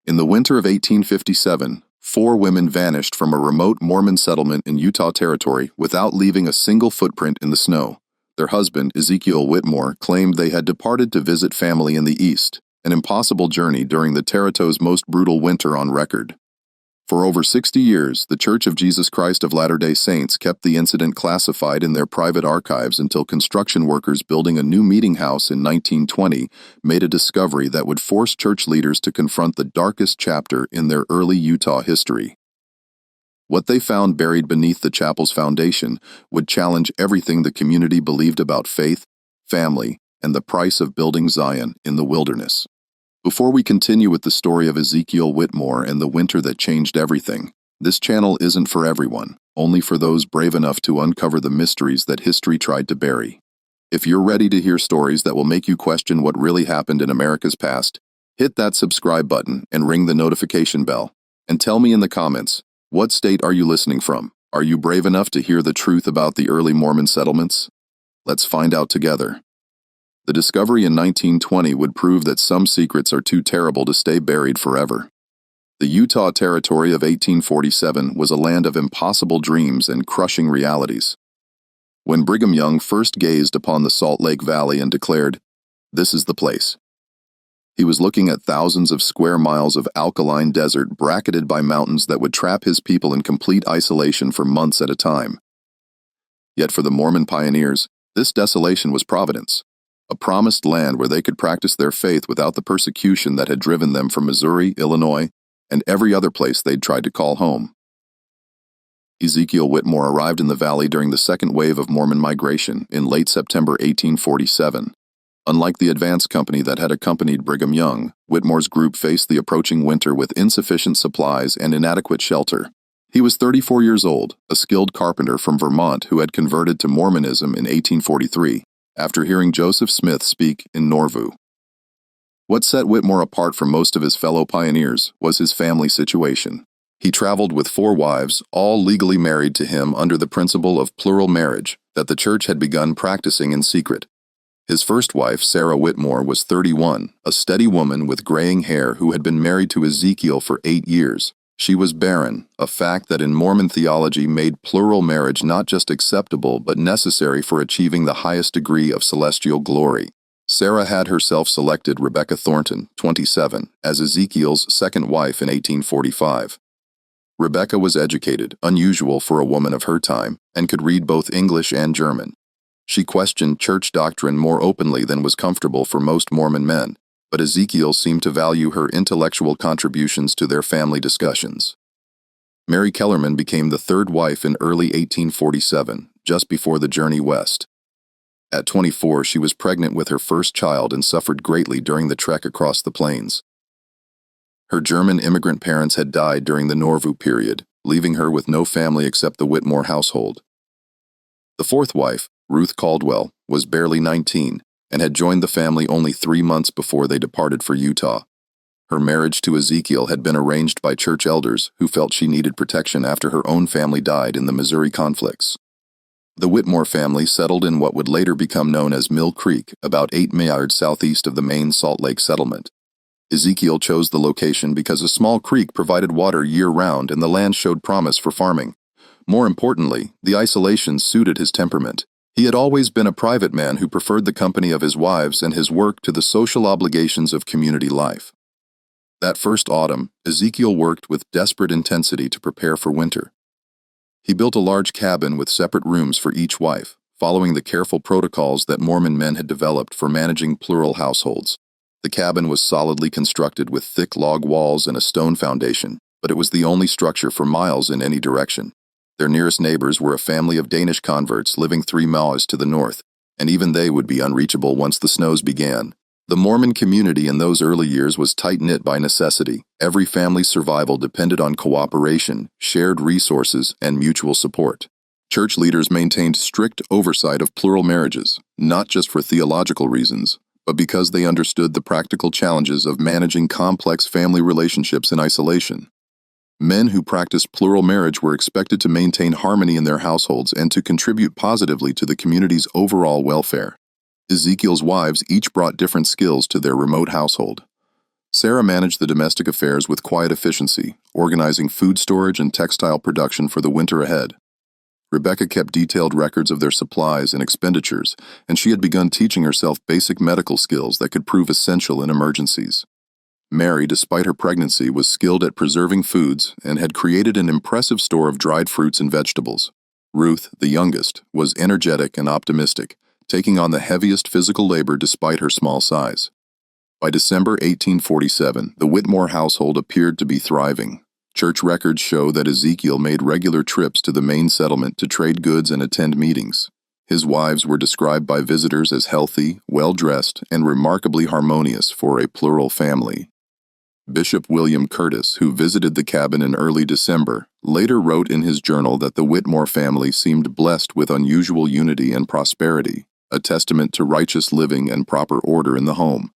In the winter of 1857, 4 women vanished from a remote Mormon settlement in Utah Territory without leaving a single footprint in the snow. Their husband, Ezekiel Whitmore, claimed they had departed to visit family in the east, an impossible journey during the Territo's most brutal winter on record. For over 60 years, the Church of Jesus Christ of Latter-day Saints kept the incident classified in their private archives until construction workers building a new meeting house in 1920 made a discovery that would force church leaders to confront the darkest chapter in their early Utah history. What they found buried beneath the chapel's foundation would challenge everything the community believed about faith, family, and the price of building Zion in the wilderness. Before we continue with the story of Ezekiel Whitmore and the winter that changed everything, this channel isn't for everyone, only for those brave enough to uncover the mysteries that history tried to bury. If you're ready to hear stories that will make you question what really happened in America's past, hit that subscribe button and ring the notification bell. And tell me in the comments, what state are you listening from? Are you brave enough to hear the truth about the early Mormon settlements? Let's find out together. The discovery in 1920 would prove that some secrets are too terrible to stay buried forever. The Utah Territory of 1847 was a land of impossible dreams and crushing realities. When Brigham Young first gazed upon the Salt Lake Valley and declared, "This is the place," he was looking at thousands of square miles of alkaline desert bracketed by mountains that would trap his people in complete isolation for months at a time. Yet for the Mormon pioneers, this desolation was providence. A promised land where they could practice their faith without the persecution that had driven them from Missouri, Illinois, and every other place they'd tried to call home. Ezekiel Whitmore arrived in the valley during the second wave of Mormon migration in late September 1847. Unlike the advance company that had accompanied Brigham Young, Whitmore's group faced the approaching winter with insufficient supplies and inadequate shelter. He was 34 years old, a skilled carpenter from Vermont who had converted to Mormonism in 1843. After hearing Joseph Smith speak in Nauvoo. What set Whitmore apart from most of his fellow pioneers was his family situation. He traveled with 4 wives, all legally married to him under the principle of plural marriage that the church had begun practicing in secret. His first wife, Sarah Whitmore, was 31, a steady woman with graying hair who had been married to Ezekiel for 8 years. She was barren, a fact that in Mormon theology made plural marriage not just acceptable but necessary for achieving the highest degree of celestial glory. Sarah had herself selected Rebecca Thornton, 27, as Ezekiel's second wife in 1845. Rebecca was educated, unusual for a woman of her time, and could read both English and German. She questioned church doctrine more openly than was comfortable for most Mormon men, but Ezekiel seemed to value her intellectual contributions to their family discussions. Mary Kellerman became the third wife in early 1847, just before the journey west. At 24, she was pregnant with her first child and suffered greatly during the trek across the plains. Her German immigrant parents had died during the Nauvoo period, leaving her with no family except the Whitmore household. The fourth wife, Ruth Caldwell, was barely 19, and had joined the family only 3 months before they departed for Utah. Her marriage to Ezekiel had been arranged by church elders who felt she needed protection after her own family died in the Missouri conflicts. The Whitmore family settled in what would later become known as Mill Creek, about 8 miles southeast of the main Salt Lake settlement. Ezekiel chose the location because a small creek provided water year-round and the land showed promise for farming. More importantly, the isolation suited his temperament. He had always been a private man who preferred the company of his wives and his work to the social obligations of community life. That first autumn, Ezekiel worked with desperate intensity to prepare for winter. He built a large cabin with separate rooms for each wife, following the careful protocols that Mormon men had developed for managing plural households. The cabin was solidly constructed with thick log walls and a stone foundation, but it was the only structure for miles in any direction. Their nearest neighbors were a family of Danish converts living 3 miles to the north, and even they would be unreachable once the snows began. The Mormon community in those early years was tight-knit by necessity. Every family's survival depended on cooperation, shared resources, and mutual support. Church leaders maintained strict oversight of plural marriages, not just for theological reasons, but because they understood the practical challenges of managing complex family relationships in isolation. Men who practiced plural marriage were expected to maintain harmony in their households and to contribute positively to the community's overall welfare. Ezekiel's wives each brought different skills to their remote household. Sarah managed the domestic affairs with quiet efficiency, organizing food storage and textile production for the winter ahead. Rebecca kept detailed records of their supplies and expenditures, and she had begun teaching herself basic medical skills that could prove essential in emergencies. Mary, despite her pregnancy, was skilled at preserving foods and had created an impressive store of dried fruits and vegetables. Ruth, the youngest, was energetic and optimistic, taking on the heaviest physical labor despite her small size. By December 1847, the Whitmore household appeared to be thriving. Church records show that Ezekiel made regular trips to the main settlement to trade goods and attend meetings. His wives were described by visitors as healthy, well-dressed, and remarkably harmonious for a plural family. Bishop William Curtis, who visited the cabin in early December, later wrote in his journal that the Whitmore family seemed blessed with unusual unity and prosperity, a testament to righteous living and proper order in the home.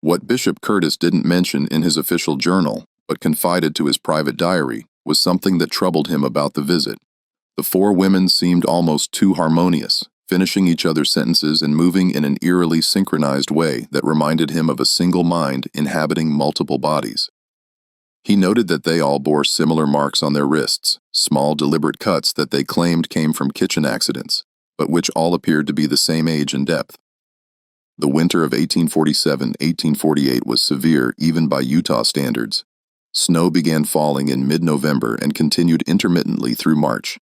What Bishop Curtis didn't mention in his official journal, but confided to his private diary, was something that troubled him about the visit. The four women seemed almost too harmonious, finishing each other's sentences and moving in an eerily synchronized way that reminded him of a single mind inhabiting multiple bodies. He noted that they all bore similar marks on their wrists, small deliberate cuts that they claimed came from kitchen accidents, but which all appeared to be the same age and depth. The winter of 1847-1848 was severe even by Utah standards. Snow began falling in mid-November and continued intermittently through March.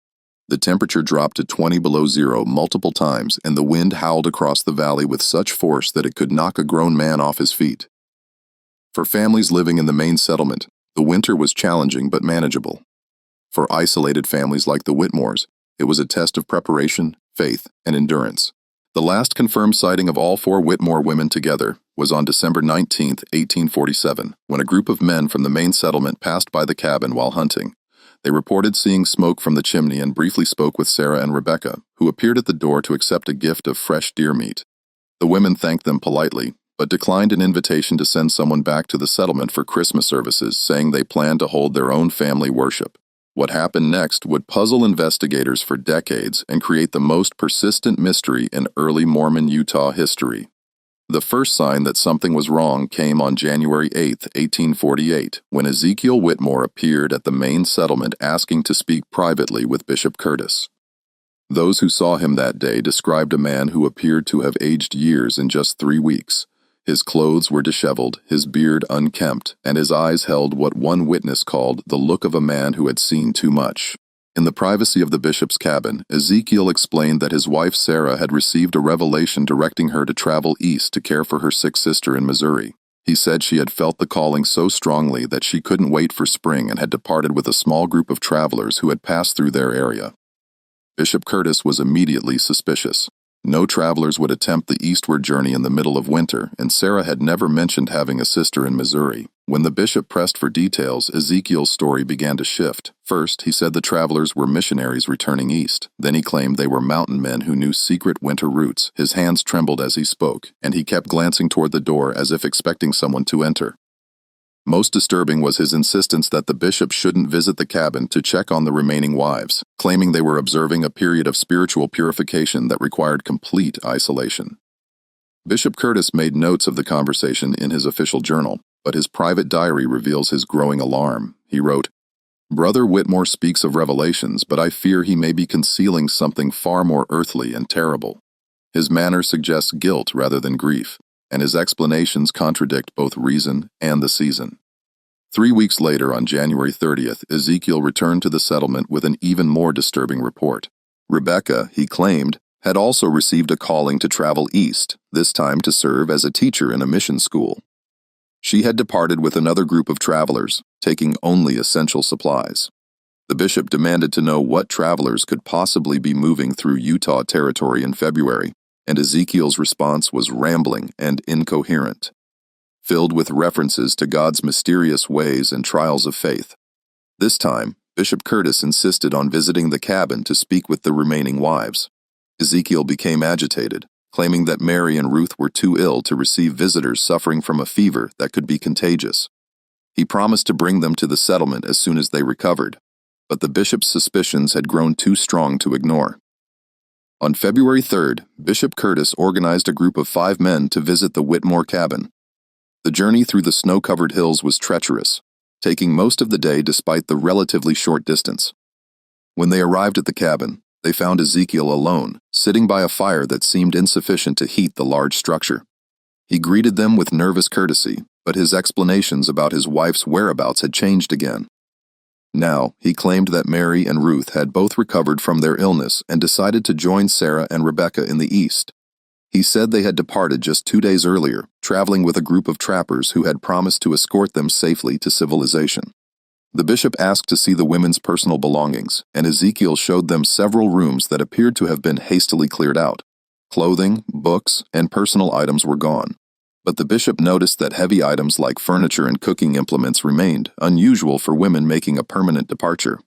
The temperature dropped to 20 below zero multiple times, and the wind howled across the valley with such force that it could knock a grown man off his feet. For families living in the main settlement, the winter was challenging but manageable. For isolated families like the Whitmores, it was a test of preparation, faith, and endurance. The last confirmed sighting of all four Whitmore women together was on December 19, 1847, when a group of men from the main settlement passed by the cabin while hunting. They reported seeing smoke from the chimney and briefly spoke with Sarah and Rebecca, who appeared at the door to accept a gift of fresh deer meat. The women thanked them politely, but declined an invitation to send someone back to the settlement for Christmas services, saying they planned to hold their own family worship. What happened next would puzzle investigators for decades and create the most persistent mystery in early Mormon Utah history. The first sign that something was wrong came on January 8, 1848, when Ezekiel Whitmore appeared at the main settlement asking to speak privately with Bishop Curtis. Those who saw him that day described a man who appeared to have aged years in just 3 weeks. His clothes were disheveled, his beard unkempt, and his eyes held what one witness called the look of a man who had seen too much. In the privacy of the bishop's cabin, Ezekiel explained that his wife Sarah had received a revelation directing her to travel east to care for her sick sister in Missouri. He said she had felt the calling so strongly that she couldn't wait for spring and had departed with a small group of travelers who had passed through their area. Bishop Curtis was immediately suspicious. No travelers would attempt the eastward journey in the middle of winter, and Sarah had never mentioned having a sister in Missouri. When the bishop pressed for details, Ezekiel's story began to shift. First, he said the travelers were missionaries returning east. Then he claimed they were mountain men who knew secret winter routes. His hands trembled as he spoke, and he kept glancing toward the door as if expecting someone to enter. Most disturbing was his insistence that the bishop shouldn't visit the cabin to check on the remaining wives, claiming they were observing a period of spiritual purification that required complete isolation. Bishop Curtis made notes of the conversation in his official journal, but his private diary reveals his growing alarm. He wrote, "Brother Whitmore speaks of revelations, but I fear he may be concealing something far more earthly and terrible. His manner suggests guilt rather than grief, and his explanations contradict both reason and the season." 3 weeks later, on January 30th, Ezekiel returned to the settlement with an even more disturbing report. Rebecca, he claimed, had also received a calling to travel east, this time to serve as a teacher in a mission school. She had departed with another group of travelers, taking only essential supplies. The bishop demanded to know what travelers could possibly be moving through Utah territory in February, and Ezekiel's response was rambling and incoherent, filled with references to God's mysterious ways and trials of faith. This time, Bishop Curtis insisted on visiting the cabin to speak with the remaining wives. Ezekiel became agitated, claiming that Mary and Ruth were too ill to receive visitors suffering from a fever that could be contagious. He promised to bring them to the settlement as soon as they recovered, but the bishop's suspicions had grown too strong to ignore. On February 3rd, Bishop Curtis organized a group of 5 men to visit the Whitmore cabin. The journey through the snow-covered hills was treacherous, taking most of the day despite the relatively short distance. When they arrived at the cabin, they found Ezekiel alone, sitting by a fire that seemed insufficient to heat the large structure. He greeted them with nervous courtesy, but his explanations about his wife's whereabouts had changed again. Now, he claimed that Mary and Ruth had both recovered from their illness and decided to join Sarah and Rebecca in the east. He said they had departed just 2 days earlier, traveling with a group of trappers who had promised to escort them safely to civilization. The bishop asked to see the women's personal belongings, and Ezekiel showed them several rooms that appeared to have been hastily cleared out. Clothing, books, and personal items were gone. But the bishop noticed that heavy items like furniture and cooking implements remained, unusual for women making a permanent departure.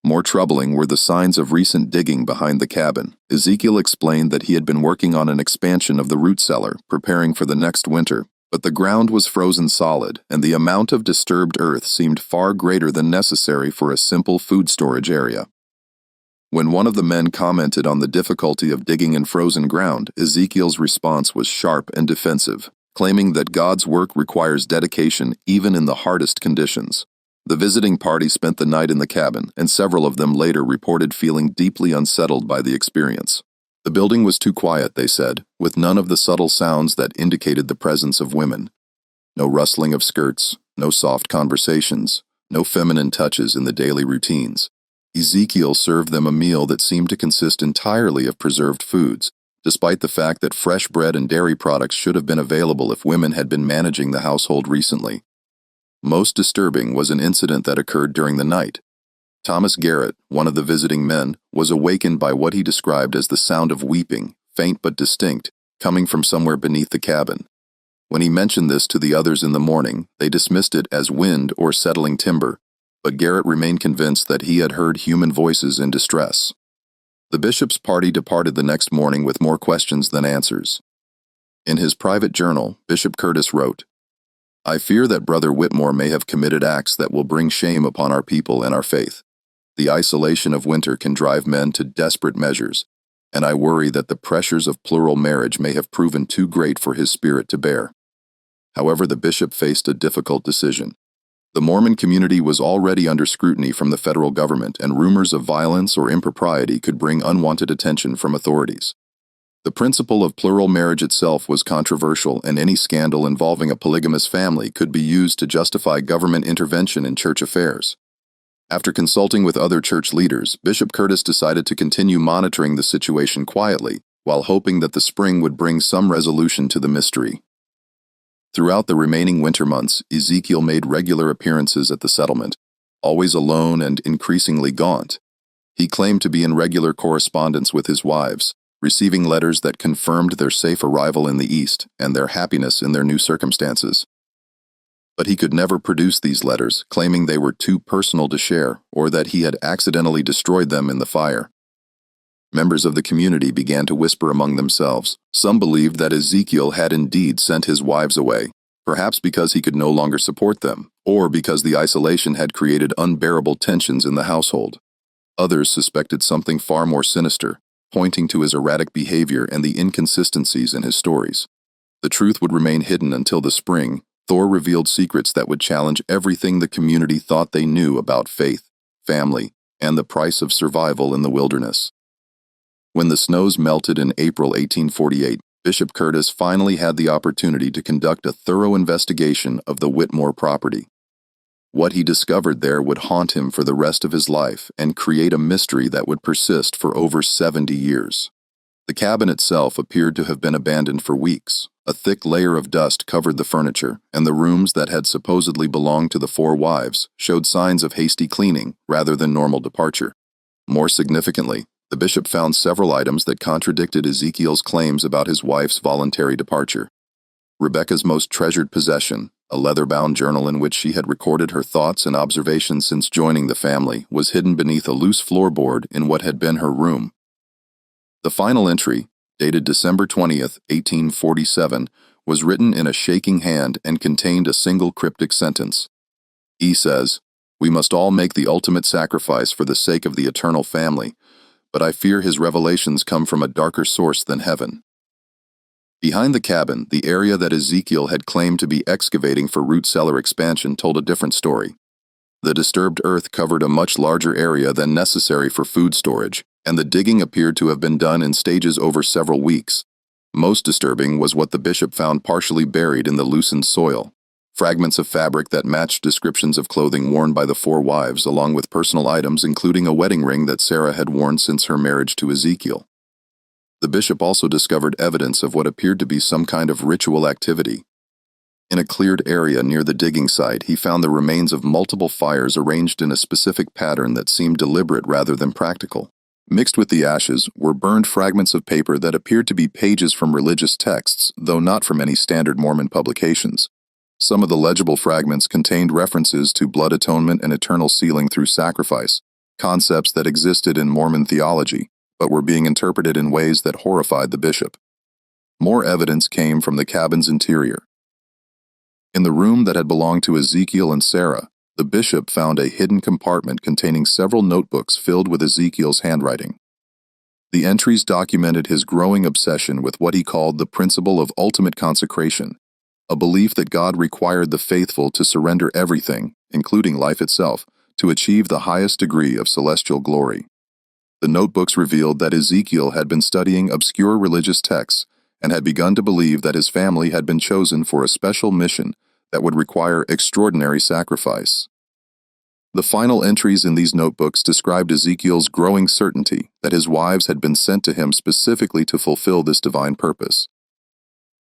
More troubling were the signs of recent digging behind the cabin. Ezekiel explained that he had been working on an expansion of the root cellar, preparing for the next winter, but the ground was frozen solid, and the amount of disturbed earth seemed far greater than necessary for a simple food storage area. When one of the men commented on the difficulty of digging in frozen ground, Ezekiel's response was sharp and defensive, claiming that God's work requires dedication even in the hardest conditions. The visiting party spent the night in the cabin, and several of them later reported feeling deeply unsettled by the experience. The building was too quiet, they said, with none of the subtle sounds that indicated the presence of women. No rustling of skirts, no soft conversations, no feminine touches in the daily routines. Ezekiel served them a meal that seemed to consist entirely of preserved foods, despite the fact that fresh bread and dairy products should have been available if women had been managing the household recently. Most disturbing was an incident that occurred during the night. Thomas Garrett, one of the visiting men, was awakened by what he described as the sound of weeping, faint but distinct, coming from somewhere beneath the cabin. When he mentioned this to the others in the morning, they dismissed it as wind or settling timber, but Garrett remained convinced that he had heard human voices in distress. The bishop's party departed the next morning with more questions than answers. In his private journal, Bishop Curtis wrote, "I fear that Brother Whitmore may have committed acts that will bring shame upon our people and our faith. The isolation of winter can drive men to desperate measures, and I worry that the pressures of plural marriage may have proven too great for his spirit to bear." However, the bishop faced a difficult decision. The Mormon community was already under scrutiny from the federal government, and rumors of violence or impropriety could bring unwanted attention from authorities. The principle of plural marriage itself was controversial, and any scandal involving a polygamous family could be used to justify government intervention in church affairs. After consulting with other church leaders, Bishop Curtis decided to continue monitoring the situation quietly, while hoping that the spring would bring some resolution to the mystery. Throughout the remaining winter months, Ezekiel made regular appearances at the settlement, always alone and increasingly gaunt. He claimed to be in regular correspondence with his wives, receiving letters that confirmed their safe arrival in the East and their happiness in their new circumstances. But he could never produce these letters, claiming they were too personal to share, or that he had accidentally destroyed them in the fire. Members of the community began to whisper among themselves. Some believed that Ezekiel had indeed sent his wives away, perhaps because he could no longer support them, or because the isolation had created unbearable tensions in the household. Others suspected something far more sinister, pointing to his erratic behavior and the inconsistencies in his stories. The truth would remain hidden until the spring. Thor revealed secrets that would challenge everything the community thought they knew about faith, family, and the price of survival in the wilderness. When the snows melted in April 1848, Bishop Curtis finally had the opportunity to conduct a thorough investigation of the Whitmore property. What he discovered there would haunt him for the rest of his life and create a mystery that would persist for over 70 years. The cabin itself appeared to have been abandoned for weeks. A thick layer of dust covered the furniture, and the rooms that had supposedly belonged to the 4 wives showed signs of hasty cleaning rather than normal departure. More significantly, the bishop found several items that contradicted Ezekiel's claims about his wife's voluntary departure. Rebecca's most treasured possession, a leather-bound journal in which she had recorded her thoughts and observations since joining the family, was hidden beneath a loose floorboard in what had been her room. The final entry, dated December 20th, 1847, was written in a shaking hand and contained a single cryptic sentence. He says, "We must all make the ultimate sacrifice for the sake of the eternal family, but I fear his revelations come from a darker source than heaven." Behind the cabin, the area that Ezekiel had claimed to be excavating for root cellar expansion told a different story. The disturbed earth covered a much larger area than necessary for food storage, and the digging appeared to have been done in stages over several weeks. Most disturbing was what the bishop found partially buried in the loosened soil. Fragments of fabric that matched descriptions of clothing worn by the four wives, along with personal items including a wedding ring that Sarah had worn since her marriage to Ezekiel. The bishop also discovered evidence of what appeared to be some kind of ritual activity. In a cleared area near the digging site, he found the remains of multiple fires arranged in a specific pattern that seemed deliberate rather than practical. Mixed with the ashes were burned fragments of paper that appeared to be pages from religious texts, though not from any standard Mormon publications. Some of the legible fragments contained references to blood atonement and eternal sealing through sacrifice, concepts that existed in Mormon theology, but were being interpreted in ways that horrified the bishop. More evidence came from the cabin's interior. In the room that had belonged to Ezekiel and Sarah, the bishop found a hidden compartment containing several notebooks filled with Ezekiel's handwriting. The entries documented his growing obsession with what he called the principle of ultimate consecration, a belief that God required the faithful to surrender everything, including life itself, to achieve the highest degree of celestial glory. The notebooks revealed that Ezekiel had been studying obscure religious texts and had begun to believe that his family had been chosen for a special mission that would require extraordinary sacrifice. The final entries in these notebooks described Ezekiel's growing certainty that his wives had been sent to him specifically to fulfill this divine purpose.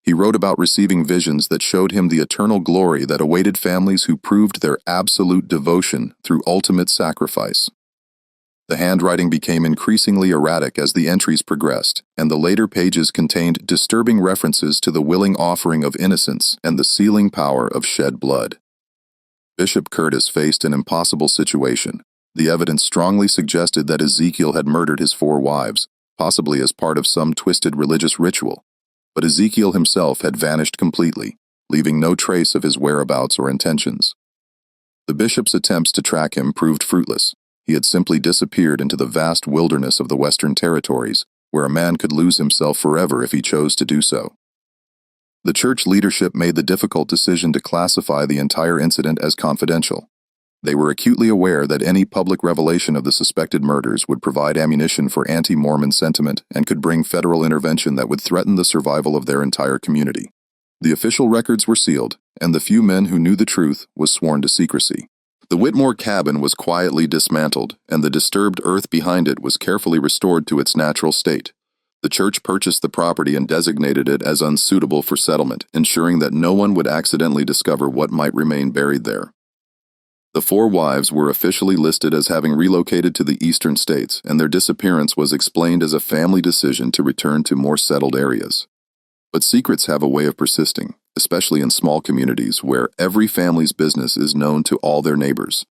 He wrote about receiving visions that showed him the eternal glory that awaited families who proved their absolute devotion through ultimate sacrifice. The handwriting became increasingly erratic as the entries progressed, and the later pages contained disturbing references to the willing offering of innocence and the sealing power of shed blood. Bishop Curtis faced an impossible situation. The evidence strongly suggested that Ezekiel had murdered his four wives, possibly as part of some twisted religious ritual. But Ezekiel himself had vanished completely, leaving no trace of his whereabouts or intentions. The bishop's attempts to track him proved fruitless. He had simply disappeared into the vast wilderness of the Western Territories, where a man could lose himself forever if he chose to do so. The church leadership made the difficult decision to classify the entire incident as confidential. They were acutely aware that any public revelation of the suspected murders would provide ammunition for anti-Mormon sentiment and could bring federal intervention that would threaten the survival of their entire community. The official records were sealed, and the few men who knew the truth was sworn to secrecy. The Whitmore cabin was quietly dismantled, and the disturbed earth behind it was carefully restored to its natural state. The church purchased the property and designated it as unsuitable for settlement, ensuring that no one would accidentally discover what might remain buried there. The four wives were officially listed as having relocated to the eastern states, and their disappearance was explained as a family decision to return to more settled areas. But secrets have a way of persisting, especially in small communities where every family's business is known to all their neighbors.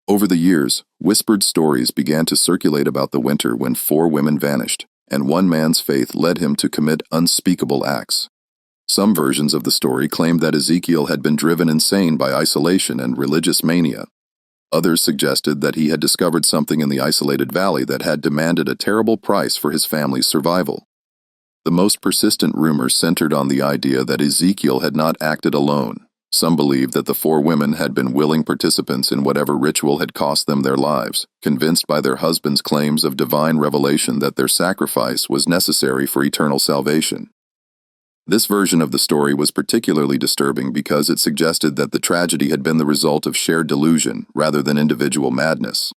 Over the years, whispered stories began to circulate about the winter when four women vanished, and one man's faith led him to commit unspeakable acts. Some versions of the story claimed that Ezekiel had been driven insane by isolation and religious mania. Others suggested that he had discovered something in the isolated valley that had demanded a terrible price for his family's survival. The most persistent rumors centered on the idea that Ezekiel had not acted alone. Some believed that the four women had been willing participants in whatever ritual had cost them their lives, convinced by their husbands' claims of divine revelation that their sacrifice was necessary for eternal salvation. This version of the story was particularly disturbing because it suggested that the tragedy had been the result of shared delusion rather than individual madness.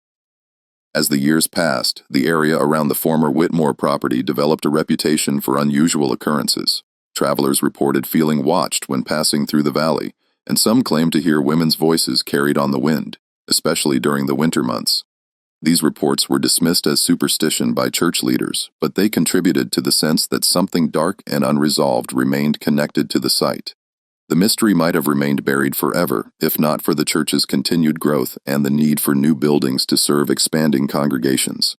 As the years passed, the area around the former Whitmore property developed a reputation for unusual occurrences. Travelers reported feeling watched when passing through the valley, and some claimed to hear women's voices carried on the wind, especially during the winter months. These reports were dismissed as superstition by church leaders, but they contributed to the sense that something dark and unresolved remained connected to the site. The mystery might have remained buried forever, if not for the church's continued growth and the need for new buildings to serve expanding congregations.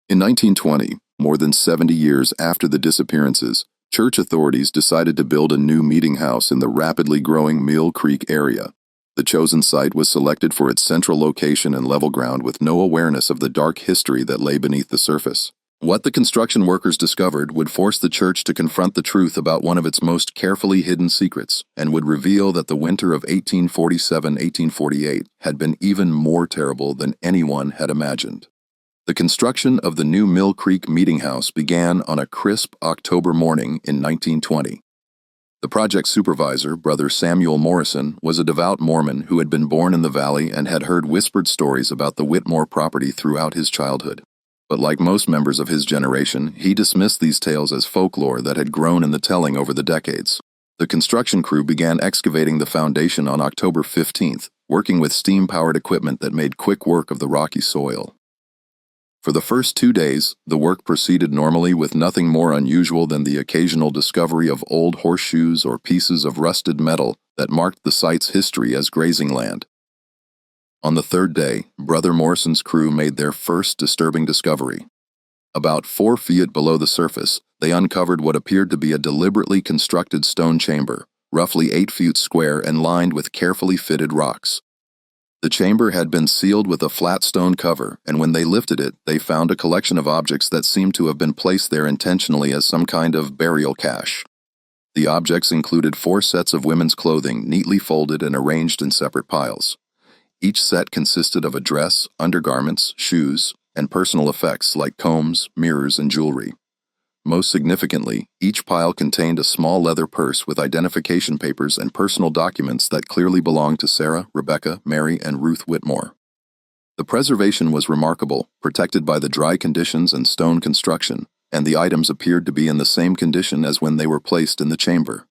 In 1920, more than 70 years after the disappearances, church authorities decided to build a new meeting house in the rapidly growing Mill Creek area. The chosen site was selected for its central location and level ground with no awareness of the dark history that lay beneath the surface. What the construction workers discovered would force the church to confront the truth about one of its most carefully hidden secrets, and would reveal that the winter of 1847-1848 had been even more terrible than anyone had imagined. The construction of the new Mill Creek Meeting House began on a crisp October morning in 1920. The project supervisor, Brother Samuel Morrison, was a devout Mormon who had been born in the valley and had heard whispered stories about the Whitmore property throughout his childhood. But like most members of his generation, he dismissed these tales as folklore that had grown in the telling over the decades. The construction crew began excavating the foundation on October 15th, working with steam-powered equipment that made quick work of the rocky soil. For the first 2 days, the work proceeded normally with nothing more unusual than the occasional discovery of old horseshoes or pieces of rusted metal that marked the site's history as grazing land. On the third day, Brother Morrison's crew made their first disturbing discovery. About 4 feet below the surface, they uncovered what appeared to be a deliberately constructed stone chamber, roughly 8 feet square and lined with carefully fitted rocks. The chamber had been sealed with a flat stone cover, and when they lifted it, they found a collection of objects that seemed to have been placed there intentionally as some kind of burial cache. The objects included 4 sets of women's clothing neatly folded and arranged in separate piles. Each set consisted of a dress, undergarments, shoes, and personal effects like combs, mirrors, and jewelry. Most significantly, each pile contained a small leather purse with identification papers and personal documents that clearly belonged to Sarah, Rebecca, Mary, and Ruth Whitmore. The preservation was remarkable, protected by the dry conditions and stone construction, and the items appeared to be in the same condition as when they were placed in the chamber.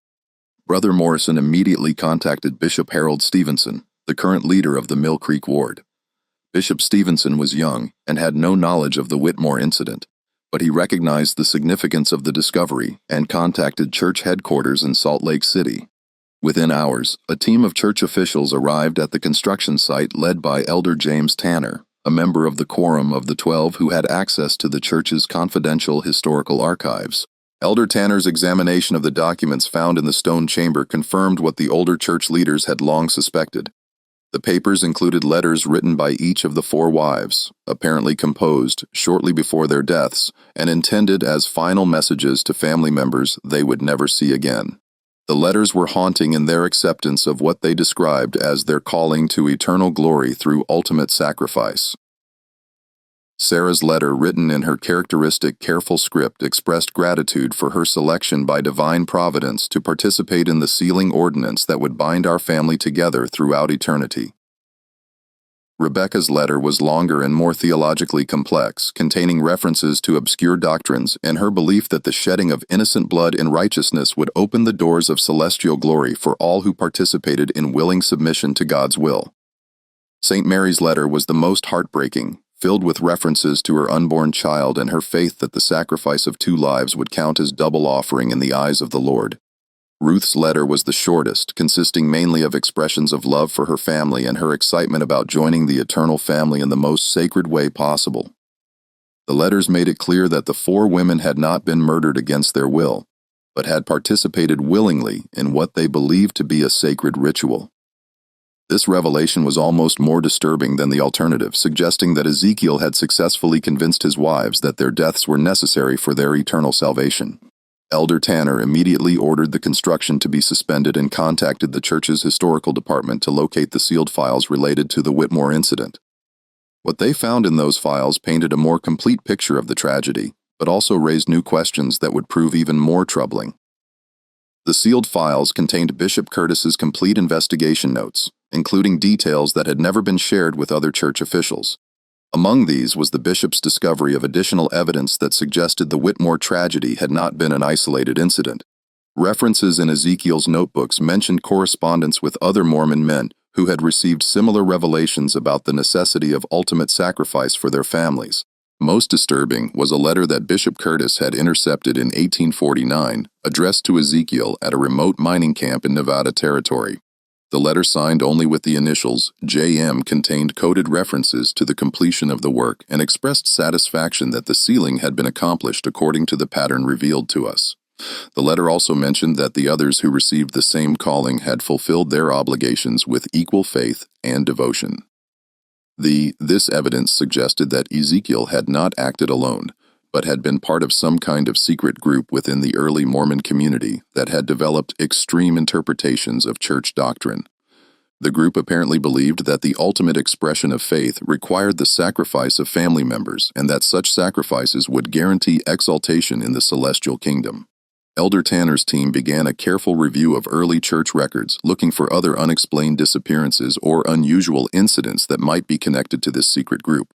Brother Morrison immediately contacted Bishop Harold Stevenson, the current leader of the Mill Creek Ward. Bishop Stevenson was young and had no knowledge of the Whitmore incident, but he recognized the significance of the discovery and contacted church headquarters in Salt Lake City. Within hours, a team of church officials arrived at the construction site led by Elder James Tanner, a member of the Quorum of the 12 who had access to the church's confidential historical archives. Elder Tanner's examination of the documents found in the stone chamber confirmed what the older church leaders had long suspected. The papers included letters written by each of the 4 wives, apparently composed shortly before their deaths, and intended as final messages to family members they would never see again. The letters were haunting in their acceptance of what they described as their calling to eternal glory through ultimate sacrifice. Sarah's letter, written in her characteristic careful script, expressed gratitude for her selection by divine providence to participate in the sealing ordinance that would bind our family together throughout eternity. Rebecca's letter was longer and more theologically complex, containing references to obscure doctrines and her belief that the shedding of innocent blood in righteousness would open the doors of celestial glory for all who participated in willing submission to God's will. St. Mary's letter was the most heartbreaking, filled with references to her unborn child and her faith that the sacrifice of 2 lives would count as double offering in the eyes of the Lord. Ruth's letter was the shortest, consisting mainly of expressions of love for her family and her excitement about joining the eternal family in the most sacred way possible. The letters made it clear that the 4 women had not been murdered against their will, but had participated willingly in what they believed to be a sacred ritual. This revelation was almost more disturbing than the alternative, suggesting that Ezekiel had successfully convinced his wives that their deaths were necessary for their eternal salvation. Elder Tanner immediately ordered the construction to be suspended and contacted the church's historical department to locate the sealed files related to the Whitmore incident. What they found in those files painted a more complete picture of the tragedy, but also raised new questions that would prove even more troubling. The sealed files contained Bishop Curtis's complete investigation notes, including details that had never been shared with other church officials. Among these was the bishop's discovery of additional evidence that suggested the Whitmore tragedy had not been an isolated incident. References in Ezekiel's notebooks mentioned correspondence with other Mormon men who had received similar revelations about the necessity of ultimate sacrifice for their families. Most disturbing was a letter that Bishop Curtis had intercepted in 1849, addressed to Ezekiel at a remote mining camp in Nevada Territory. The letter, signed only with the initials J.M., contained coded references to the completion of the work and expressed satisfaction that the sealing had been accomplished according to the pattern revealed to us. The letter also mentioned that the others who received the same calling had fulfilled their obligations with equal faith and devotion. This evidence suggested that Ezekiel had not acted alone, but had been part of some kind of secret group within the early Mormon community that had developed extreme interpretations of church doctrine. The group apparently believed that the ultimate expression of faith required the sacrifice of family members and that such sacrifices would guarantee exaltation in the celestial kingdom. Elder Tanner's team began a careful review of early church records, looking for other unexplained disappearances or unusual incidents that might be connected to this secret group.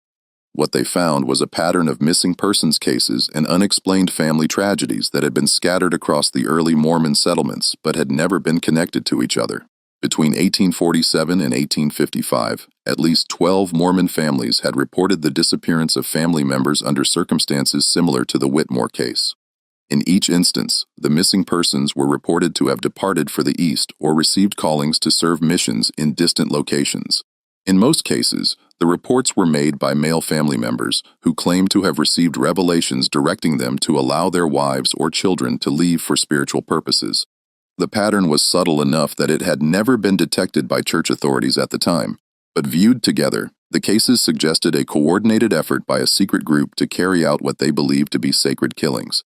What they found was a pattern of missing persons cases and unexplained family tragedies that had been scattered across the early Mormon settlements but had never been connected to each other. Between 1847 and 1855, at least 12 Mormon families had reported the disappearance of family members under circumstances similar to the Whitmore case. In each instance, the missing persons were reported to have departed for the East or received callings to serve missions in distant locations. In most cases, the reports were made by male family members who claimed to have received revelations directing them to allow their wives or children to leave for spiritual purposes. The pattern was subtle enough that it had never been detected by church authorities at the time, but viewed together, the cases suggested a coordinated effort by a secret group to carry out what they believed to be sacred killings.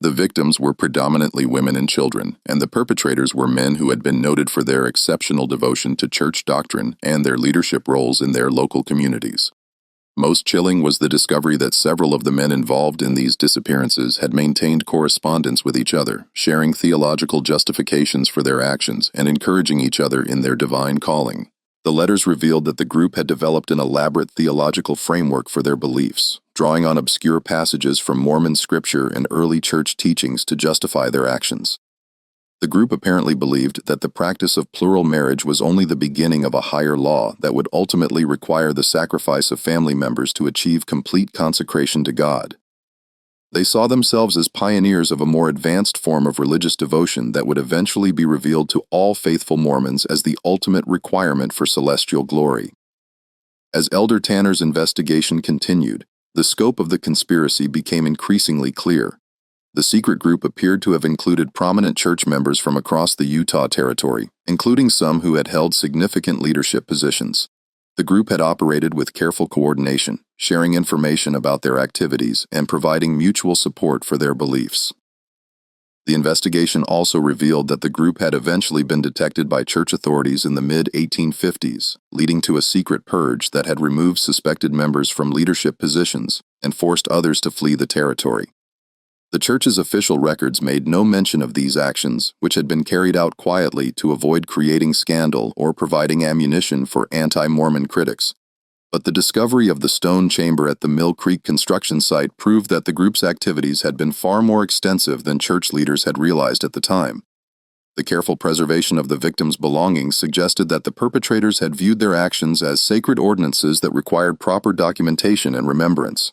The victims were predominantly women and children, and the perpetrators were men who had been noted for their exceptional devotion to church doctrine and their leadership roles in their local communities. Most chilling was the discovery that several of the men involved in these disappearances had maintained correspondence with each other, sharing theological justifications for their actions and encouraging each other in their divine calling. The letters revealed that the group had developed an elaborate theological framework for their beliefs, drawing on obscure passages from Mormon scripture and early church teachings to justify their actions. The group apparently believed that the practice of plural marriage was only the beginning of a higher law that would ultimately require the sacrifice of family members to achieve complete consecration to God. They saw themselves as pioneers of a more advanced form of religious devotion that would eventually be revealed to all faithful Mormons as the ultimate requirement for celestial glory. As Elder Tanner's investigation continued, the scope of the conspiracy became increasingly clear. The secret group appeared to have included prominent church members from across the Utah Territory, including some who had held significant leadership positions. The group had operated with careful coordination, sharing information about their activities and providing mutual support for their beliefs. The investigation also revealed that the group had eventually been detected by church authorities in the mid-1850s, leading to a secret purge that had removed suspected members from leadership positions and forced others to flee the territory. The church's official records made no mention of these actions, which had been carried out quietly to avoid creating scandal or providing ammunition for anti-Mormon critics. But the discovery of the stone chamber at the Mill Creek construction site proved that the group's activities had been far more extensive than church leaders had realized at the time. The careful preservation of the victims' belongings suggested that the perpetrators had viewed their actions as sacred ordinances that required proper documentation and remembrance.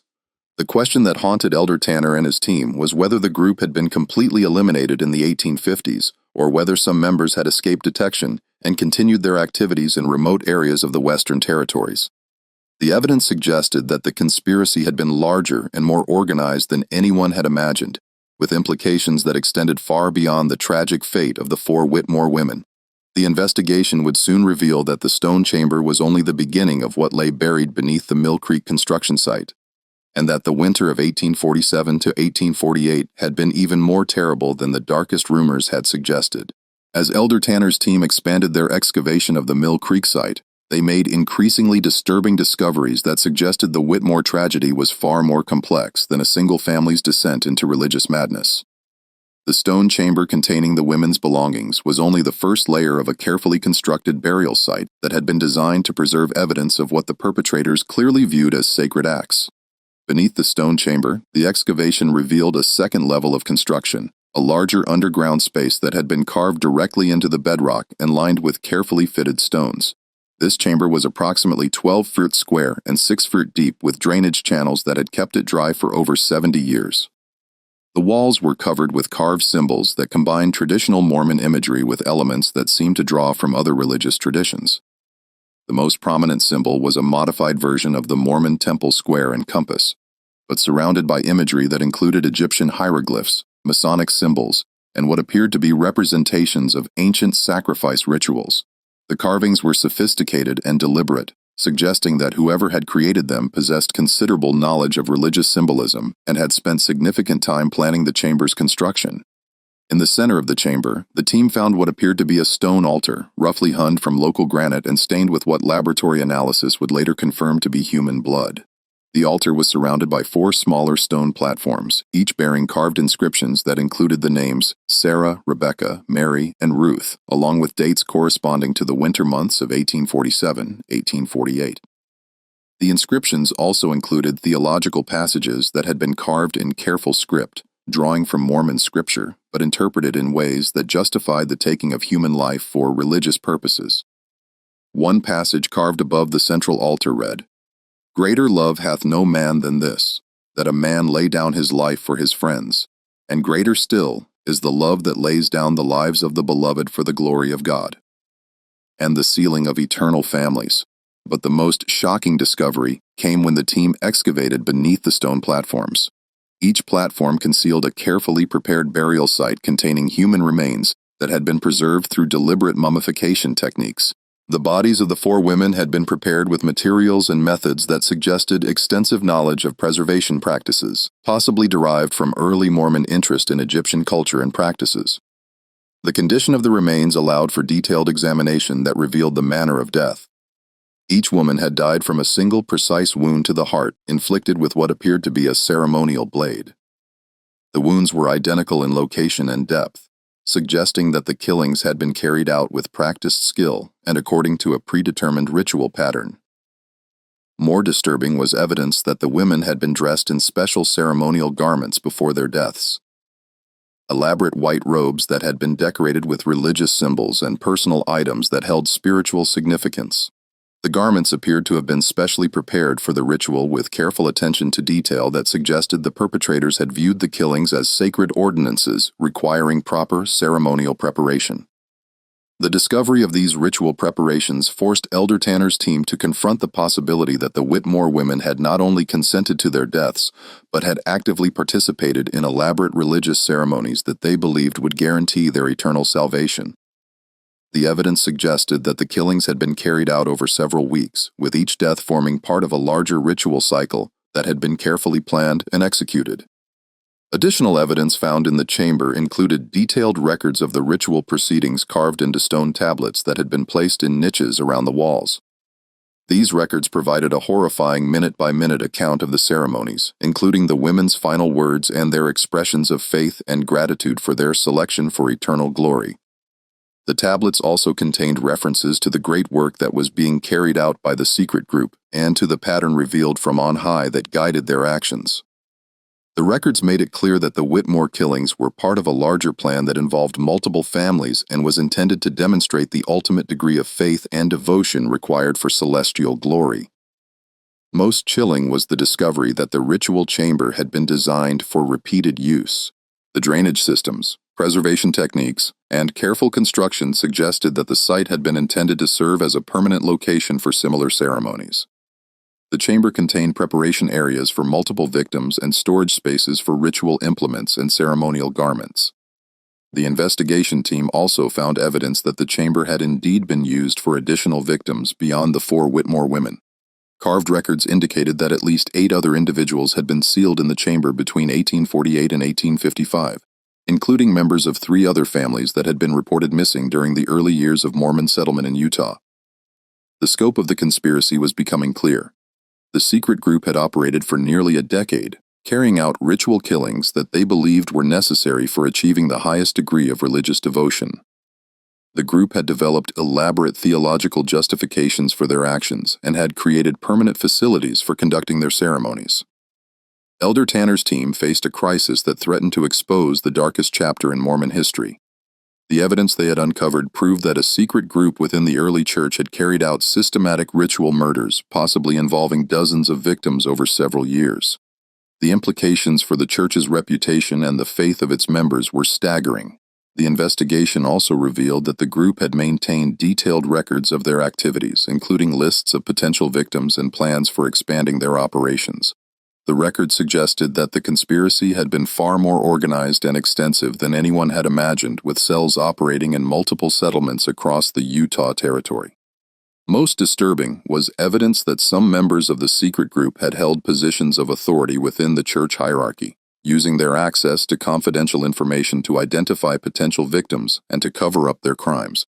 The question that haunted Elder Tanner and his team was whether the group had been completely eliminated in the 1850s, or whether some members had escaped detection and continued their activities in remote areas of the Western Territories. The evidence suggested that the conspiracy had been larger and more organized than anyone had imagined, with implications that extended far beyond the tragic fate of the 4 Whitmore women. The investigation would soon reveal that the stone chamber was only the beginning of what lay buried beneath the Mill Creek construction site, and that the winter of 1847 to 1848 had been even more terrible than the darkest rumors had suggested. As Elder Tanner's team expanded their excavation of the Mill Creek site, they made increasingly disturbing discoveries that suggested the Whitmore tragedy was far more complex than a single family's descent into religious madness. The stone chamber containing the women's belongings was only the first layer of a carefully constructed burial site that had been designed to preserve evidence of what the perpetrators clearly viewed as sacred acts. Beneath the stone chamber, the excavation revealed a second level of construction, a larger underground space that had been carved directly into the bedrock and lined with carefully fitted stones. This chamber was approximately 12 feet square and 6 feet deep with drainage channels that had kept it dry for over 70 years. The walls were covered with carved symbols that combined traditional Mormon imagery with elements that seemed to draw from other religious traditions. The most prominent symbol was a modified version of the Mormon temple square and compass, but surrounded by imagery that included Egyptian hieroglyphs, Masonic symbols, and what appeared to be representations of ancient sacrifice rituals. The carvings were sophisticated and deliberate, suggesting that whoever had created them possessed considerable knowledge of religious symbolism and had spent significant time planning the chamber's construction. In the center of the chamber, the team found what appeared to be a stone altar, roughly hewn from local granite and stained with what laboratory analysis would later confirm to be human blood. The altar was surrounded by 4 smaller stone platforms, each bearing carved inscriptions that included the names Sarah, Rebecca, Mary, and Ruth, along with dates corresponding to the winter months of 1847, 1848. The inscriptions also included theological passages that had been carved in careful script, drawing from Mormon scripture, but interpreted in ways that justified the taking of human life for religious purposes. One passage carved above the central altar read, "Greater love hath no man than this, that a man lay down his life for his friends, and greater still is the love that lays down the lives of the beloved for the glory of God," and the sealing of eternal families. But the most shocking discovery came when the team excavated beneath the stone platforms. Each platform concealed a carefully prepared burial site containing human remains that had been preserved through deliberate mummification techniques. The bodies of the 4 women had been prepared with materials and methods that suggested extensive knowledge of preservation practices, possibly derived from early Mormon interest in Egyptian culture and practices. The condition of the remains allowed for detailed examination that revealed the manner of death. Each woman had died from a single precise wound to the heart, inflicted with what appeared to be a ceremonial blade. The wounds were identical in location and depth, suggesting that the killings had been carried out with practiced skill and according to a predetermined ritual pattern. More disturbing was evidence that the women had been dressed in special ceremonial garments before their deaths. Elaborate white robes that had been decorated with religious symbols and personal items that held spiritual significance. The garments appeared to have been specially prepared for the ritual with careful attention to detail that suggested the perpetrators had viewed the killings as sacred ordinances requiring proper ceremonial preparation. The discovery of these ritual preparations forced Elder Tanner's team to confront the possibility that the Whitmore women had not only consented to their deaths, but had actively participated in elaborate religious ceremonies that they believed would guarantee their eternal salvation. The evidence suggested that the killings had been carried out over several weeks, with each death forming part of a larger ritual cycle that had been carefully planned and executed. Additional evidence found in the chamber included detailed records of the ritual proceedings carved into stone tablets that had been placed in niches around the walls. These records provided a horrifying minute-by-minute account of the ceremonies, including the women's final words and their expressions of faith and gratitude for their selection for eternal glory. The tablets also contained references to the great work that was being carried out by the secret group and to the pattern revealed from on high that guided their actions. The records made it clear that the Whitmore killings were part of a larger plan that involved multiple families and was intended to demonstrate the ultimate degree of faith and devotion required for celestial glory. Most chilling was the discovery that the ritual chamber had been designed for repeated use. The drainage systems, preservation techniques, and careful construction suggested that the site had been intended to serve as a permanent location for similar ceremonies. The chamber contained preparation areas for multiple victims and storage spaces for ritual implements and ceremonial garments. The investigation team also found evidence that the chamber had indeed been used for additional victims beyond the 4 Whitmore women. Carved records indicated that at least 8 other individuals had been sealed in the chamber between 1848 and 1855. Including members of 3 other families that had been reported missing during the early years of Mormon settlement in Utah. The scope of the conspiracy was becoming clear. The secret group had operated for nearly a decade, carrying out ritual killings that they believed were necessary for achieving the highest degree of religious devotion. The group had developed elaborate theological justifications for their actions and had created permanent facilities for conducting their ceremonies. Elder Tanner's team faced a crisis that threatened to expose the darkest chapter in Mormon history. The evidence they had uncovered proved that a secret group within the early church had carried out systematic ritual murders, possibly involving dozens of victims over several years. The implications for the church's reputation and the faith of its members were staggering. The investigation also revealed that the group had maintained detailed records of their activities, including lists of potential victims and plans for expanding their operations. The record suggested that the conspiracy had been far more organized and extensive than anyone had imagined, with cells operating in multiple settlements across the Utah Territory. Most disturbing was evidence that some members of the secret group had held positions of authority within the church hierarchy, using their access to confidential information to identify potential victims and to cover up their crimes.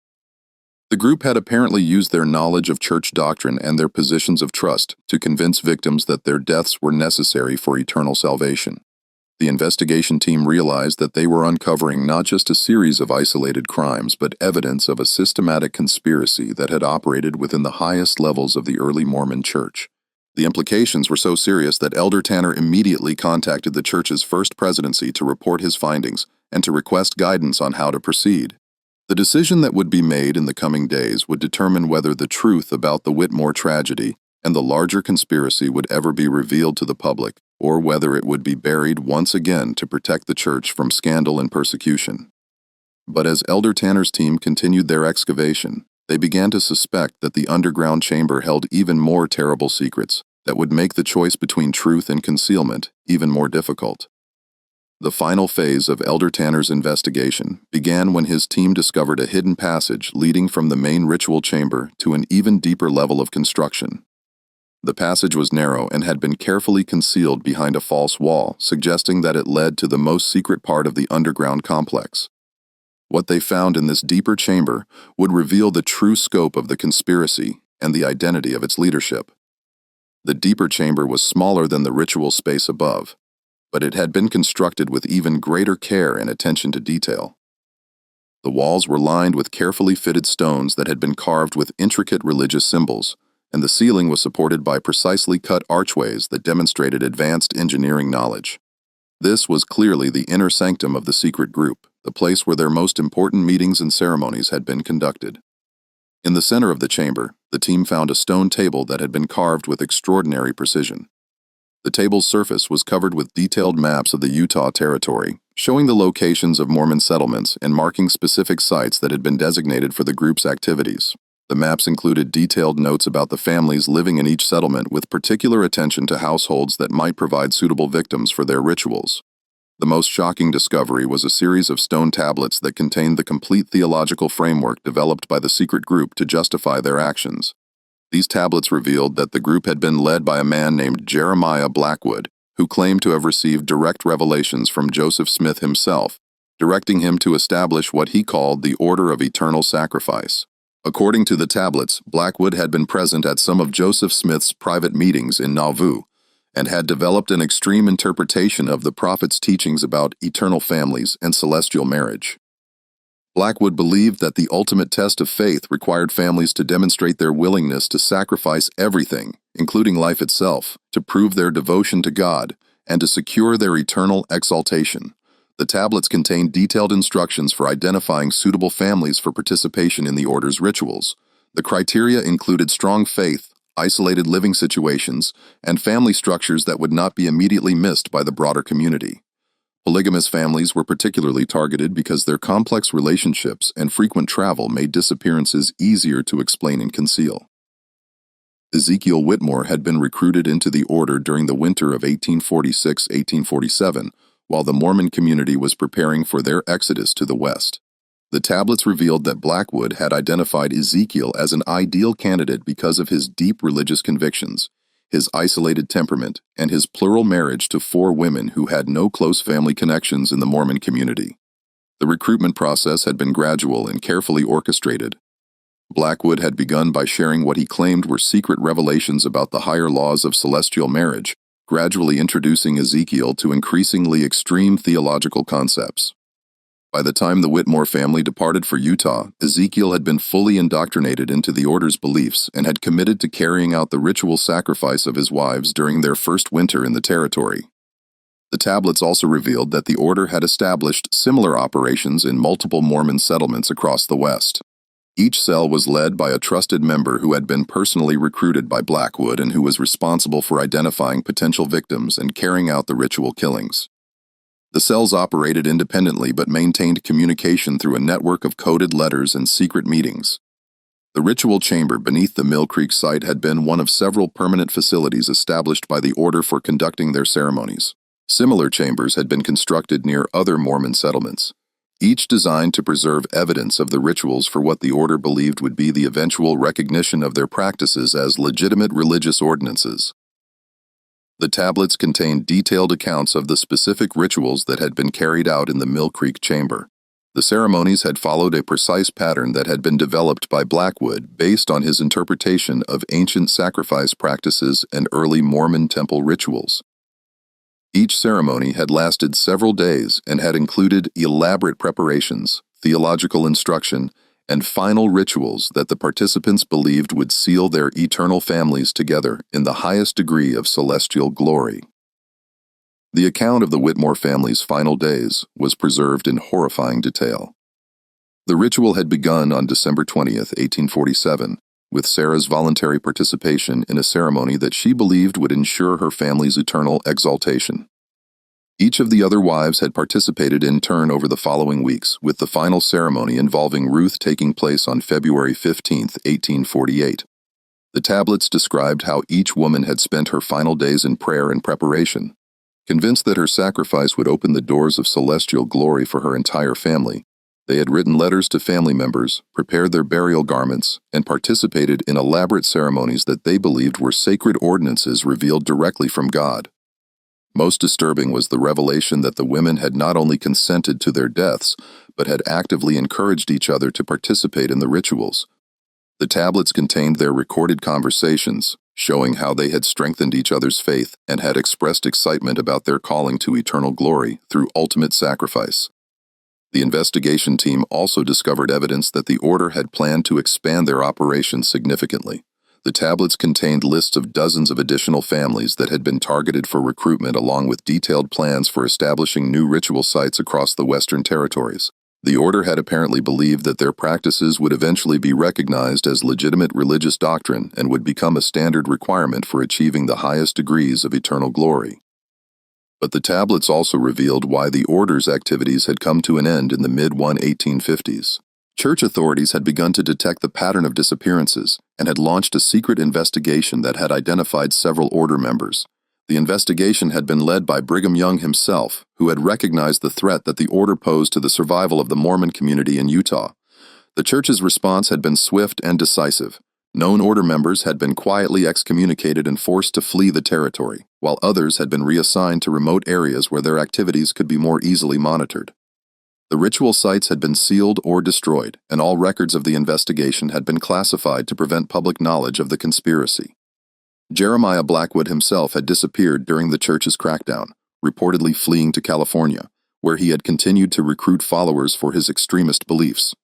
The group had apparently used their knowledge of church doctrine and their positions of trust to convince victims that their deaths were necessary for eternal salvation. The investigation team realized that they were uncovering not just a series of isolated crimes, but evidence of a systematic conspiracy that had operated within the highest levels of the early Mormon church. The implications were so serious that Elder Tanner immediately contacted the church's first presidency to report his findings and to request guidance on how to proceed. The decision that would be made in the coming days would determine whether the truth about the Whitmore tragedy and the larger conspiracy would ever be revealed to the public, or whether it would be buried once again to protect the church from scandal and persecution. But as Elder Tanner's team continued their excavation, they began to suspect that the underground chamber held even more terrible secrets that would make the choice between truth and concealment even more difficult. The final phase of Elder Tanner's investigation began when his team discovered a hidden passage leading from the main ritual chamber to an even deeper level of construction. The passage was narrow and had been carefully concealed behind a false wall, suggesting that it led to the most secret part of the underground complex. What they found in this deeper chamber would reveal the true scope of the conspiracy and the identity of its leadership. The deeper chamber was smaller than the ritual space above, but it had been constructed with even greater care and attention to detail. The walls were lined with carefully fitted stones that had been carved with intricate religious symbols, and the ceiling was supported by precisely cut archways that demonstrated advanced engineering knowledge. This was clearly the inner sanctum of the secret group, the place where their most important meetings and ceremonies had been conducted. In the center of the chamber, the team found a stone table that had been carved with extraordinary precision. The table's surface was covered with detailed maps of the Utah Territory, showing the locations of Mormon settlements and marking specific sites that had been designated for the group's activities. The maps included detailed notes about the families living in each settlement, with particular attention to households that might provide suitable victims for their rituals. The most shocking discovery was a series of stone tablets that contained the complete theological framework developed by the secret group to justify their actions. These tablets revealed that the group had been led by a man named Jeremiah Blackwood, who claimed to have received direct revelations from Joseph Smith himself, directing him to establish what he called the Order of Eternal Sacrifice. According to the tablets, Blackwood had been present at some of Joseph Smith's private meetings in Nauvoo and had developed an extreme interpretation of the prophet's teachings about eternal families and celestial marriage. Blackwood believed that the ultimate test of faith required families to demonstrate their willingness to sacrifice everything, including life itself, to prove their devotion to God and to secure their eternal exaltation. The tablets contained detailed instructions for identifying suitable families for participation in the order's rituals. The criteria included strong faith, isolated living situations, and family structures that would not be immediately missed by the broader community. Polygamous families were particularly targeted because their complex relationships and frequent travel made disappearances easier to explain and conceal. Ezekiel Whitmore had been recruited into the order during the winter of 1846-1847, while the Mormon community was preparing for their exodus to the west. The tablets revealed that Blackwood had identified Ezekiel as an ideal candidate because of his deep religious convictions, his isolated temperament, and his plural marriage to 4 women who had no close family connections in the Mormon community. The recruitment process had been gradual and carefully orchestrated. Blackwood had begun by sharing what he claimed were secret revelations about the higher laws of celestial marriage, gradually introducing Ezekiel to increasingly extreme theological concepts. By the time the Whitmore family departed for Utah, Ezekiel had been fully indoctrinated into the order's beliefs and had committed to carrying out the ritual sacrifice of his wives during their first winter in the territory. The tablets also revealed that the order had established similar operations in multiple Mormon settlements across the West. Each cell was led by a trusted member who had been personally recruited by Blackwood and who was responsible for identifying potential victims and carrying out the ritual killings. The cells operated independently but maintained communication through a network of coded letters and secret meetings. The ritual chamber beneath the Mill Creek site had been one of several permanent facilities established by the order for conducting their ceremonies. Similar chambers had been constructed near other Mormon settlements. each designed to preserve evidence of the rituals for what the order believed would be the eventual recognition of their practices as legitimate religious ordinances. The tablets contained detailed accounts of the specific rituals that had been carried out in the Mill Creek chamber. The ceremonies had followed a precise pattern that had been developed by Blackwood based on his interpretation of ancient sacrifice practices and early Mormon temple rituals. Each ceremony had lasted several days and had included elaborate preparations, theological instruction, and final rituals that the participants believed would seal their eternal families together in the highest degree of celestial glory. The account of the Whitmore family's final days was preserved in horrifying detail. The ritual had begun on December 20th, 1847, with Sarah's voluntary participation in a ceremony that she believed would ensure her family's eternal exaltation. Each of the other wives had participated in turn over the following weeks, with the final ceremony involving Ruth taking place on February 15, 1848. The tablets described how each woman had spent her final days in prayer and preparation. Convinced that her sacrifice would open the doors of celestial glory for her entire family, they had written letters to family members, prepared their burial garments, and participated in elaborate ceremonies that they believed were sacred ordinances revealed directly from God. Most disturbing was the revelation that the women had not only consented to their deaths, but had actively encouraged each other to participate in the rituals. The tablets contained their recorded conversations, showing how they had strengthened each other's faith and had expressed excitement about their calling to eternal glory through ultimate sacrifice. The investigation team also discovered evidence that the order had planned to expand their operations significantly. The tablets contained lists of dozens of additional families that had been targeted for recruitment, along with detailed plans for establishing new ritual sites across the Western Territories. The order had apparently believed that their practices would eventually be recognized as legitimate religious doctrine and would become a standard requirement for achieving the highest degrees of eternal glory. But the tablets also revealed why the order's activities had come to an end in the mid-1850s. Church authorities had begun to detect the pattern of disappearances and had launched a secret investigation that had identified several order members. The investigation had been led by Brigham Young himself, who had recognized the threat that the order posed to the survival of the Mormon community in Utah. The church's response had been swift and decisive. Known order members had been quietly excommunicated and forced to flee the territory, while others had been reassigned to remote areas where their activities could be more easily monitored. The ritual sites had been sealed or destroyed, and all records of the investigation had been classified to prevent public knowledge of the conspiracy. Jeremiah Blackwood himself had disappeared during the church's crackdown, reportedly fleeing to California, where he had continued to recruit followers for his extremist beliefs.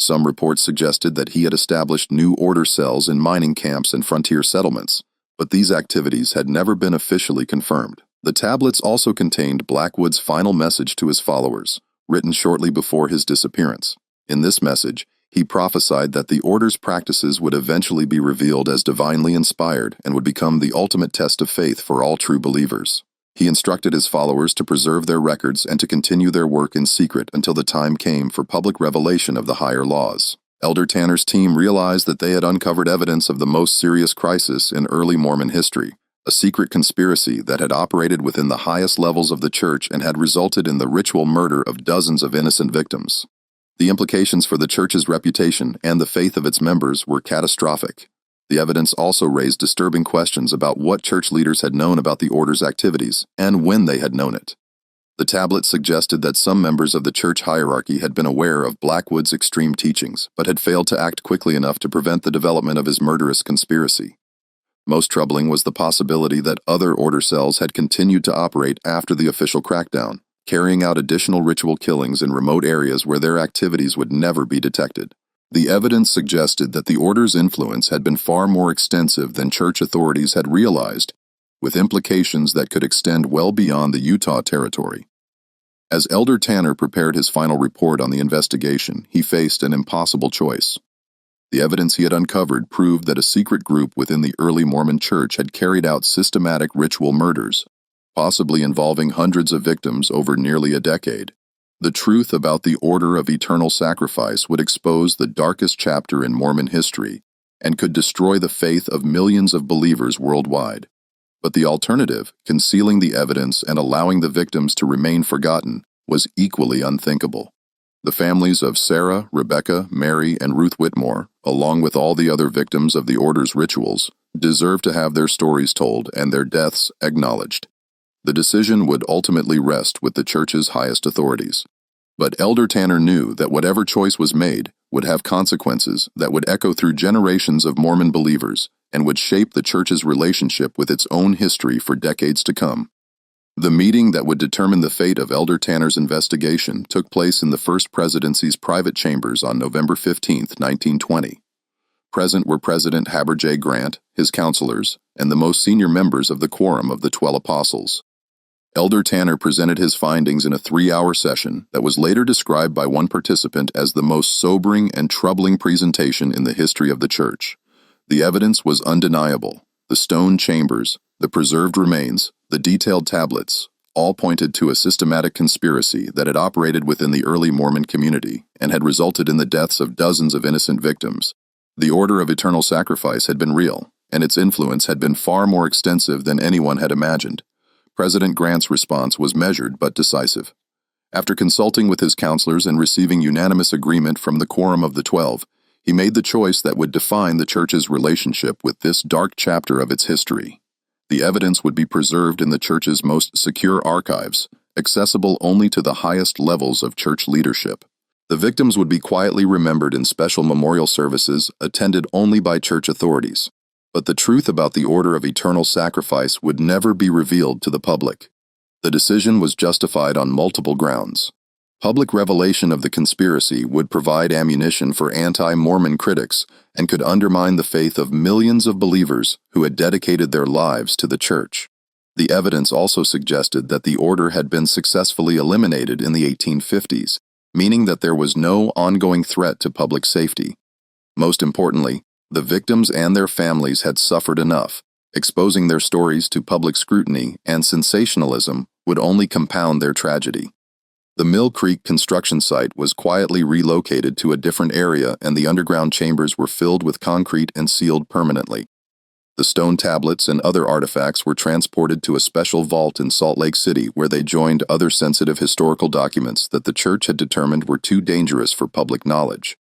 Some reports suggested that he had established new order cells in mining camps and frontier settlements, but these activities had never been officially confirmed. The tablets also contained Blackwood's final message to his followers, written shortly before his disappearance. In this message, he prophesied that the order's practices would eventually be revealed as divinely inspired and would become the ultimate test of faith for all true believers. He instructed his followers to preserve their records and to continue their work in secret until the time came for public revelation of the higher laws. Elder Tanner's team realized that they had uncovered evidence of the most serious crisis in early Mormon history, a secret conspiracy that had operated within the highest levels of the church and had resulted in the ritual murder of dozens of innocent victims. The implications for the church's reputation and the faith of its members were catastrophic. The evidence also raised disturbing questions about what church leaders had known about the order's activities and when they had known it. The tablet suggested that some members of the church hierarchy had been aware of Blackwood's extreme teachings, but had failed to act quickly enough to prevent the development of his murderous conspiracy. Most troubling was the possibility that other order cells had continued to operate after the official crackdown, carrying out additional ritual killings in remote areas where their activities would never be detected. The evidence suggested that the order's influence had been far more extensive than church authorities had realized, with implications that could extend well beyond the Utah territory. As Elder Tanner prepared his final report on the investigation, he faced an impossible choice. The evidence he had uncovered proved that a secret group within the early Mormon church had carried out systematic ritual murders, possibly involving hundreds of victims over nearly a decade. The truth about the order of eternal sacrifice would expose the darkest chapter in Mormon history and could destroy the faith of millions of believers worldwide. But the alternative, concealing the evidence and allowing the victims to remain forgotten, was equally unthinkable. The families of Sarah, Rebecca, Mary, and Ruth Whitmore, along with all the other victims of the order's rituals, deserve to have their stories told and their deaths acknowledged. The decision would ultimately rest with the church's highest authorities. But Elder Tanner knew that whatever choice was made would have consequences that would echo through generations of Mormon believers and would shape the church's relationship with its own history for decades to come. The meeting that would determine the fate of Elder Tanner's investigation took place in the First Presidency's private chambers on November 15, 1920. Present were President Haber J. Grant, his counselors, and the most senior members of the Quorum of the 12 Apostles. Elder Tanner presented his findings in a 3-hour session that was later described by one participant as the most sobering and troubling presentation in the history of the church. The evidence was undeniable. The stone chambers, the preserved remains, the detailed tablets, all pointed to a systematic conspiracy that had operated within the early Mormon community and had resulted in the deaths of dozens of innocent victims. The order of eternal sacrifice had been real, and its influence had been far more extensive than anyone had imagined. President Grant's response was measured but decisive. After consulting with his counselors and receiving unanimous agreement from the Quorum of the 12, he made the choice that would define the church's relationship with this dark chapter of its history. The evidence would be preserved in the church's most secure archives, accessible only to the highest levels of church leadership. The victims would be quietly remembered in special memorial services attended only by church authorities. But the truth about the order of eternal sacrifice would never be revealed to the public. The decision was justified on multiple grounds. Public revelation of the conspiracy would provide ammunition for anti-Mormon critics and could undermine the faith of millions of believers who had dedicated their lives to the church. The evidence also suggested that the order had been successfully eliminated in the 1850s, meaning that there was no ongoing threat to public safety. Most importantly, the victims and their families had suffered enough. Exposing their stories to public scrutiny and sensationalism would only compound their tragedy. The Mill Creek construction site was quietly relocated to a different area, and the underground chambers were filled with concrete and sealed permanently. The stone tablets and other artifacts were transported to a special vault in Salt Lake City, where they joined other sensitive historical documents that the church had determined were too dangerous for public knowledge.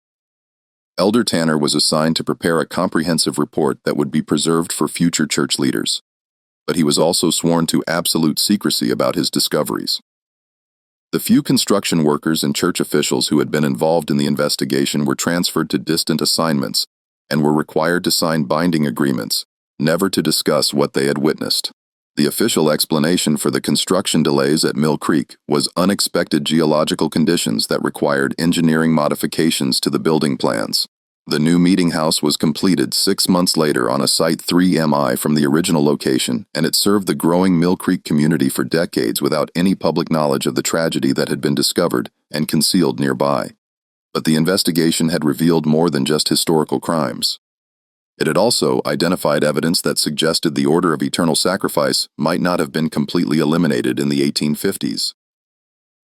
Elder Tanner was assigned to prepare a comprehensive report that would be preserved for future church leaders. But he was also sworn to absolute secrecy about his discoveries. The few construction workers and church officials who had been involved in the investigation were transferred to distant assignments and were required to sign binding agreements, never to discuss what they had witnessed. The official explanation for the construction delays at Mill Creek was unexpected geological conditions that required engineering modifications to the building plans. The new meeting house was completed 6 months later on a site 3 mi from the original location, and it served the growing Mill Creek community for decades without any public knowledge of the tragedy that had been discovered and concealed nearby. But the investigation had revealed more than just historical crimes. It had also identified evidence that suggested the order of eternal sacrifice might not have been completely eliminated in the 1850s.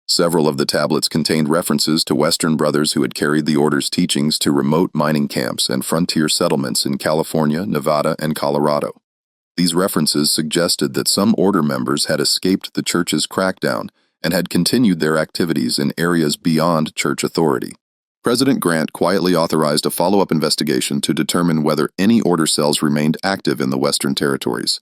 Several of the tablets contained references to Western brothers who had carried the order's teachings to remote mining camps and frontier settlements in California, Nevada, and Colorado. These references suggested that some order members had escaped the church's crackdown and had continued their activities in areas beyond church authority. President Grant quietly authorized a follow-up investigation to determine whether any order cells remained active in the Western Territories.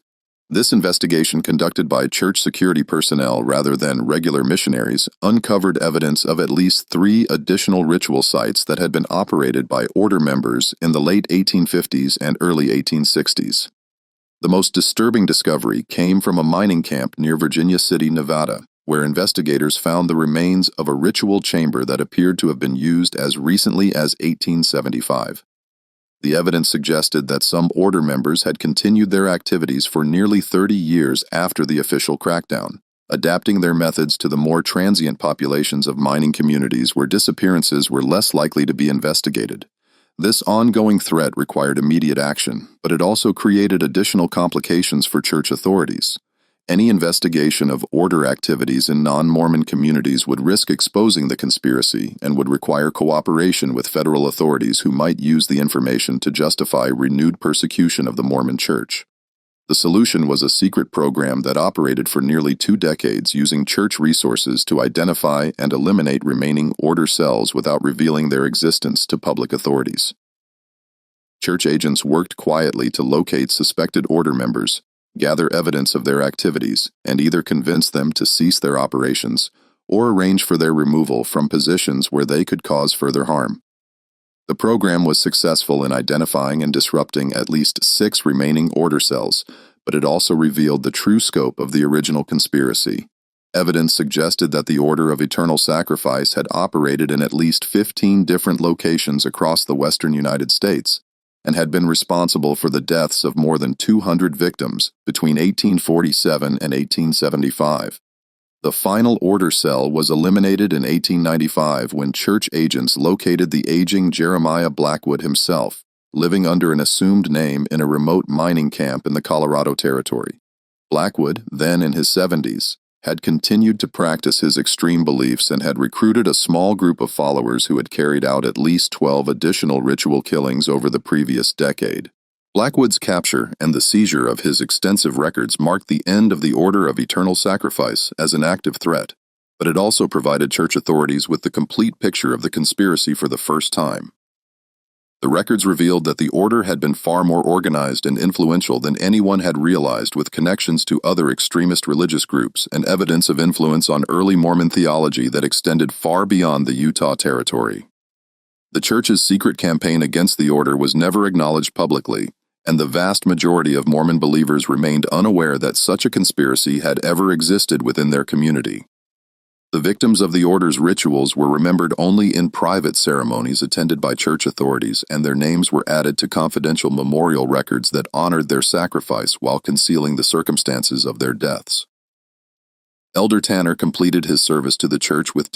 This investigation, conducted by church security personnel rather than regular missionaries, uncovered evidence of at least 3 additional ritual sites that had been operated by order members in the late 1850s and early 1860s. The most disturbing discovery came from a mining camp near Virginia City, Nevada, where investigators found the remains of a ritual chamber that appeared to have been used as recently as 1875. The evidence suggested that some order members had continued their activities for nearly 30 years after the official crackdown, adapting their methods to the more transient populations of mining communities where disappearances were less likely to be investigated. This ongoing threat required immediate action, but it also created additional complications for church authorities. Any investigation of order activities in non-Mormon communities would risk exposing the conspiracy and would require cooperation with federal authorities who might use the information to justify renewed persecution of the Mormon Church. The solution was a secret program that operated for nearly 2 decades using church resources to identify and eliminate remaining order cells without revealing their existence to public authorities. Church agents worked quietly to locate suspected order members, gather evidence of their activities, and either convince them to cease their operations or arrange for their removal from positions where they could cause further harm. The program was successful in identifying and disrupting at least 6 remaining order cells, but it also revealed the true scope of the original conspiracy. Evidence suggested that the Order of Eternal Sacrifice had operated in at least 15 different locations across the western United States and had been responsible for the deaths of more than 200 victims between 1847 and 1875. The final order cell was eliminated in 1895 when church agents located the aging Jeremiah Blackwood himself, living under an assumed name in a remote mining camp in the Colorado Territory. Blackwood, then in his 70s, had continued to practice his extreme beliefs and had recruited a small group of followers who had carried out at least 12 additional ritual killings over the previous decade. Blackwood's capture and the seizure of his extensive records marked the end of the Order of Eternal Sacrifice as an active threat, but it also provided church authorities with the complete picture of the conspiracy for the first time. The records revealed that the order had been far more organized and influential than anyone had realized, with connections to other extremist religious groups and evidence of influence on early Mormon theology that extended far beyond the Utah Territory. The church's secret campaign against the order was never acknowledged publicly, and the vast majority of Mormon believers remained unaware that such a conspiracy had ever existed within their community. The victims of the order's rituals were remembered only in private ceremonies attended by church authorities, and their names were added to confidential memorial records that honored their sacrifice while concealing the circumstances of their deaths. Elder Tanner completed his service to the church with